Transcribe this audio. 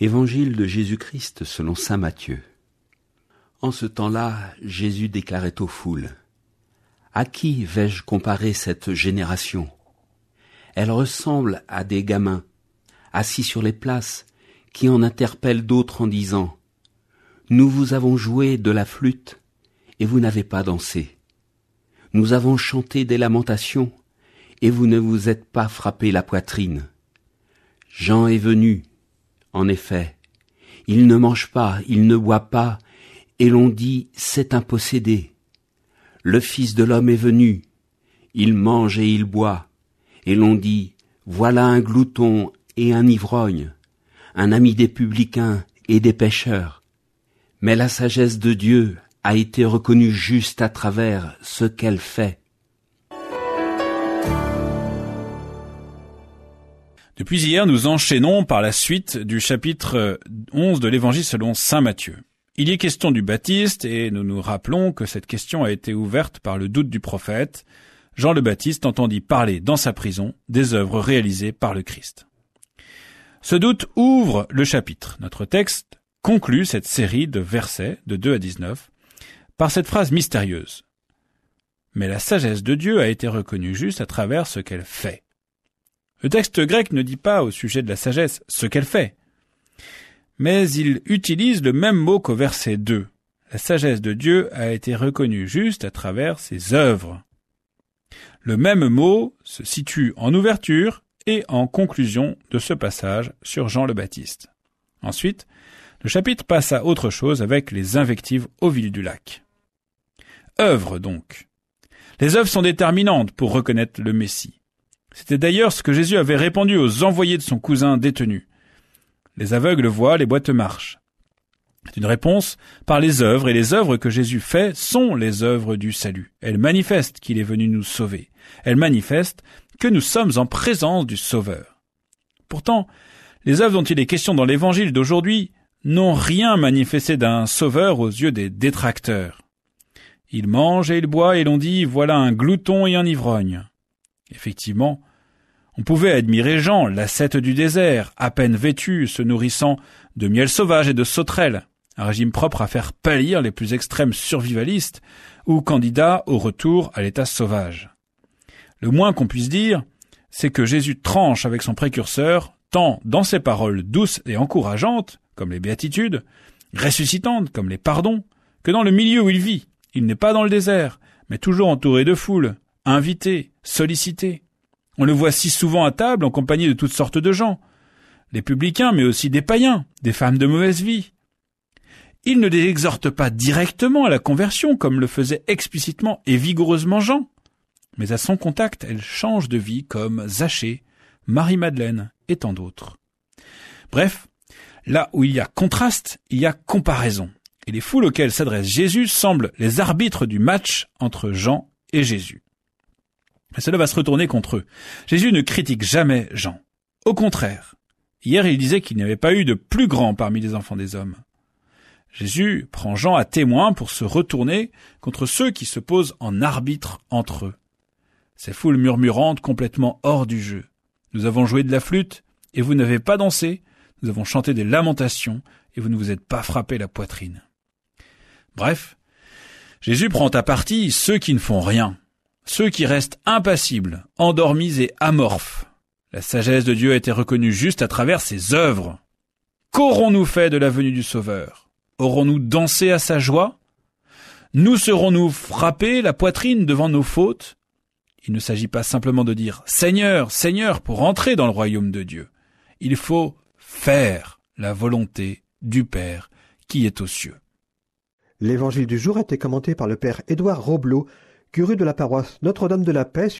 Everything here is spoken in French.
Évangile de Jésus-Christ selon saint Matthieu. En ce temps-là, Jésus déclarait aux foules : « À qui vais-je comparer cette génération ? Elle ressemble à des gamins, assis sur les places, qui en interpellent d'autres en disant : Nous vous avons joué de la flûte, et vous n'avez pas dansé. Nous avons chanté des lamentations, et vous ne vous êtes pas frappé la poitrine. Jean est venu, en effet. Il ne mange pas, il ne boit pas, et l'on dit : c'est un possédé. Le Fils de l'homme est venu, il mange et il boit, et l'on dit : voilà un glouton et un ivrogne, un ami des publicains et des pécheurs. Mais la sagesse de Dieu a été reconnue juste à travers ce qu'elle fait. Depuis hier, nous enchaînons par la suite du chapitre 11 de l'Évangile selon saint Matthieu. Il y est question du Baptiste et nous nous rappelons que cette question a été ouverte par le doute du prophète. Jean le Baptiste entendit parler dans sa prison des œuvres réalisées par le Christ. Ce doute ouvre le chapitre. Notre texte conclut cette série de versets de 2 à 19 par cette phrase mystérieuse. Mais la sagesse de Dieu a été reconnue juste à travers ce qu'elle fait. Le texte grec ne dit pas au sujet de la sagesse ce qu'elle fait, mais il utilise le même mot qu'au verset 2. La sagesse de Dieu a été reconnue juste à travers ses œuvres. Le même mot se situe en ouverture et en conclusion de ce passage sur Jean le Baptiste. Ensuite, le chapitre passe à autre chose avec les invectives aux villes du lac. Œuvres donc. Les œuvres sont déterminantes pour reconnaître le Messie. C'était d'ailleurs ce que Jésus avait répondu aux envoyés de son cousin détenu. Les aveugles voient, les boiteux marchent. C'est une réponse par les œuvres, et les œuvres que Jésus fait sont les œuvres du salut. Elles manifestent qu'il est venu nous sauver. Elles manifestent que nous sommes en présence du Sauveur. Pourtant, les œuvres dont il est question dans l'Évangile d'aujourd'hui n'ont rien manifesté d'un Sauveur aux yeux des détracteurs. Il mange et il boit, et l'on dit : voilà un glouton et un ivrogne. Effectivement, on pouvait admirer Jean, l'ascète du désert, à peine vêtu, se nourrissant de miel sauvage et de sauterelles, un régime propre à faire pâlir les plus extrêmes survivalistes ou candidats au retour à l'état sauvage. Le moins qu'on puisse dire, c'est que Jésus tranche avec son précurseur, tant dans ses paroles douces et encourageantes, comme les béatitudes, ressuscitantes, comme les pardons, que dans le milieu où il vit. Il n'est pas dans le désert, mais toujours entouré de foules, invité, sollicité. On le voit si souvent à table en compagnie de toutes sortes de gens, les publicains mais aussi des païens, des femmes de mauvaise vie. Il ne les exhorte pas directement à la conversion comme le faisait explicitement et vigoureusement Jean, mais à son contact, elles changent de vie comme Zachée, Marie-Madeleine et tant d'autres. Bref, là où il y a contraste, il y a comparaison. Et les foules auxquelles s'adresse Jésus semblent les arbitres du match entre Jean et Jésus. Mais cela va se retourner contre eux. Jésus ne critique jamais Jean. Au contraire, hier il disait qu'il n'y avait pas eu de plus grand parmi les enfants des hommes. Jésus prend Jean à témoin pour se retourner contre ceux qui se posent en arbitre entre eux. Ces foules murmurantes complètement hors du jeu. Nous avons joué de la flûte et vous n'avez pas dansé. Nous avons chanté des lamentations et vous ne vous êtes pas frappé la poitrine. Bref, Jésus prend à partie ceux qui ne font rien. Ceux qui restent impassibles, endormis et amorphes. La sagesse de Dieu a été reconnue juste à travers ses œuvres. Qu'aurons-nous fait de la venue du Sauveur ? Aurons-nous dansé à sa joie ? Nous serons-nous frappés la poitrine devant nos fautes ? Il ne s'agit pas simplement de dire « Seigneur, Seigneur » pour entrer dans le royaume de Dieu. Il faut faire la volonté du Père qui est aux cieux. L'évangile du jour a été commenté par le père Édouard Roblot, curé de la paroisse Notre-Dame de la Paix